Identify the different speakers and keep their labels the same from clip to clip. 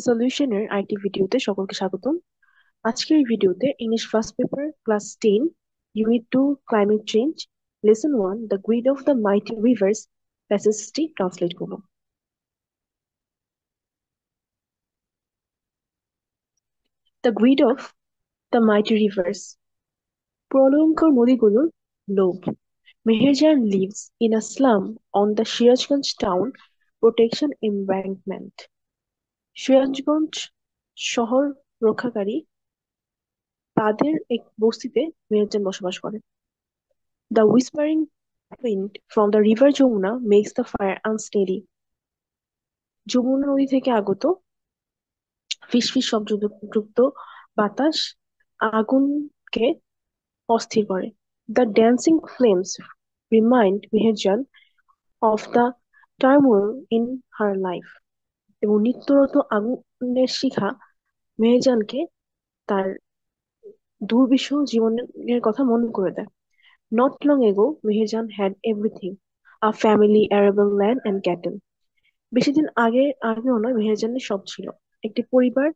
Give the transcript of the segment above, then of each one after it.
Speaker 1: সলিউশনের আরেকটি ভিডিওতে সকলকে স্বাগতম। আজকের এই ভিডিওতে English first paper class 10 unit 2 climate change lesson 1 the greed of the mighty rivers প্যাসেজটি ট্রান্সলেট করব। The greed of the mighty rivers, প্রলয়ঙ্কর নদীগুলোর লোভ। Meherjan lives in a slum on the Sirajganj town protection embankment. Sirajganj শহর রক্ষাকারী তাদের এক বস্তিতে মেহেরজান বসবাস করে। The whispering wind from the river Jamuna makes the fire unsteady. Jamuna নদী থেকে আগত ফিসফিস শব্দযুক্ত বাতাস আগুনকে অস্থির করে। The dancing flames remind Meherjaan of the turmoil in her life. এবং নিত্যরত আগুনের শিখা মেহেরজানকে তার দুর্বিষহ জীবনের কথা মনে করে দেয়। Not long ago, Meherjan had everything: a family, arable land, and cattle. বেশিদিন আগেও নয়, মেহেরজানের সব ছিল: একটি পরিবার,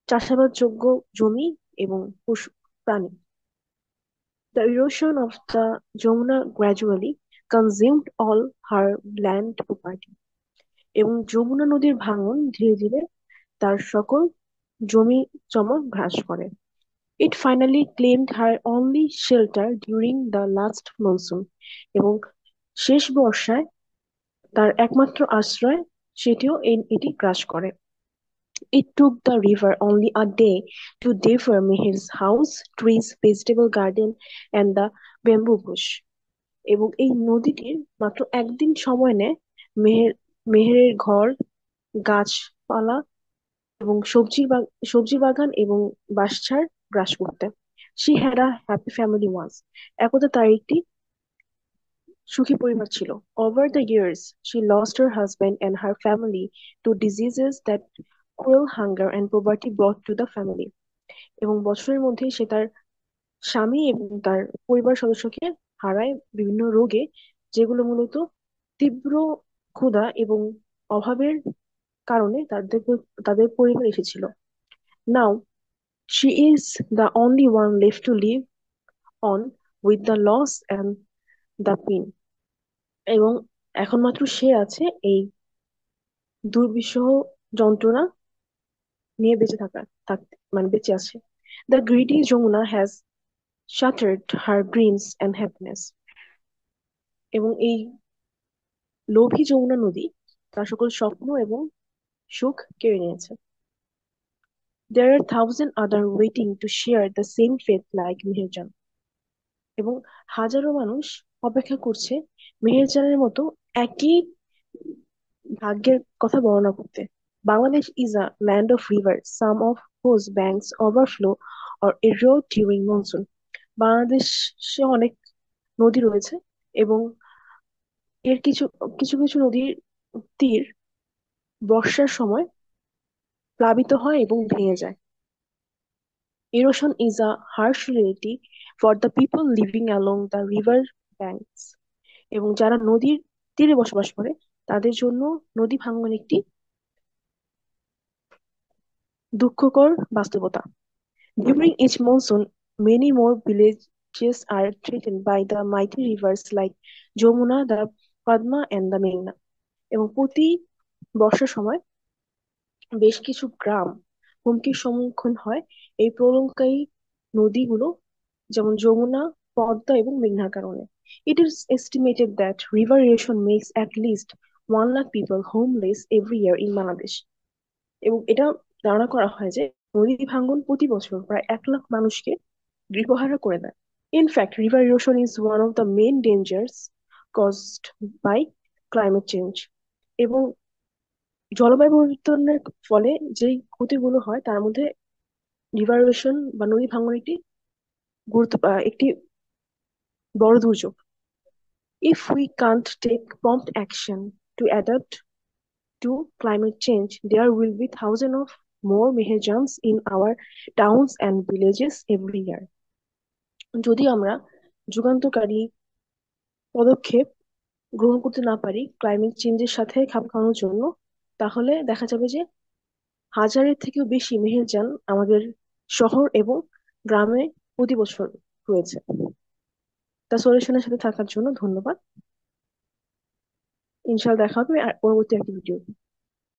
Speaker 1: চাষাবাদযোগ্য জমি এবং পশু প্রাণী। The erosion of the Jamuna gradually consumed all her land property. এবং যমুনা নদীর ভাঙন ধীরে ধীরে তার সকল জমি জমা গ্রাস করে। It finally claimed her only shelter during the last monsoon. এবং শেষ বর্ষায় তার একমাত্র আশ্রয় সেটিও এটি গ্রাস করে। It took the river only a day to devour Meher's house, trees, vegetable garden, and the bamboo bush. এবং এই নদীটির মাত্র একদিন সময় নেয় মেহেরের ঘর, গাছপালা এবং সবজি বাগান এবং বাঁশঝাড় গ্রাস করতে। She had a happy family once. একদা তার একটি সুখী পরিবার ছিল। Over the years, she lost her husband and her family to diseases that cruel hunger and poverty brought to the family. এবং বছরের মধ্যে সে তার স্বামী এবং তার পরিবার সদস্যকে হারায় বিভিন্ন রোগে, যেগুলো মূলত তীব্র ক্ষুধা এবং অভাবের কারণে তাদের পরিবার এসেছিল। Now, she is the only one left to live on with the loss and the pain. এবং এখন মাত্র সে আছে এই দুর্বিষহ যন্ত্রণা নিয়ে থাকতে, মানে বেঁচে আছে। The greedy Jamuna has shattered her dreams and happiness. এবং এই লোভী যমুনা নদী তার সকল স্বপ্ন এবং সুখ কেড়ে নিয়েছে। There are thousand other waiting to share the same fate like Meherjaan. এবং হাজারো মানুষ অপেক্ষা করছে মেহেরজানের মতো একই ভাগ্যের কথা বর্ণনা করতে। Bangladesh is a land of rivers, some of whose banks overflow or erode during monsoon. বাংলাদেশে অনেক নদী রয়েছে এবং এর কিছু কিছু কিছু নদীর তীর বর্ষার সময় প্লাবিত হয় এবং ভেঙে যায়। Erosion is a harsh reality for the people living along the river banks. এবং যারা নদীর তীরে বসবাস করে তাদের জন্য নদী ভাঙ্গন একটি দুঃখকর বাস্তবতা। During each monsoon, many more villages are threatened by the mighty rivers like Jamuna, the Padma, and the Meghna. এবং প্রতি বর্ষার সময় বেশ কিছু গ্রাম হুমকির সম্মুখীন হয় এই প্রলয়ঙ্করী নদীগুলো, যেমন যমুনা, পদ্মা এবং মেঘনার কারণে। It is estimated that river erosion makes at least 1 lakh people homeless every year in Bangladesh. এবং এটা ধারণা করা হয় যে নদী ভাঙ্গন প্রতি বছর প্রায় 1 লাখ মানুষকে গৃহহারা করে দেয়। In fact, river erosion is one of the main dangers caused by climate change. এবং জলবায়ু পরিবর্তনের ফলে যেই ক্ষতিগুলো হয় তার মধ্যে রিভার ইরোশন বা নদী ভাঙ্গন একটি বড় দুর্যোগ। If we can't take prompt action to adapt to climate change, there will be thousands of more Meherjans in our towns and villages every year. যদি আমরা যুগান্তকারী পদক্ষেপ গ্রহণ করতে না পারি ক্লাইমেট চেঞ্জের সাথে খাপ খাওয়ানোর জন্য, তাহলে দেখা যাবে যে হাজারের থেকেও বেশি মেহেরজান আমাদের শহর এবং গ্রামে প্রতি বছর রয়েছে। তা সলিউশনের সাথে থাকার জন্য ধন্যবাদ। ইনশাল্লাহ দেখা হবে আর পরবর্তী একটা ভিডিও।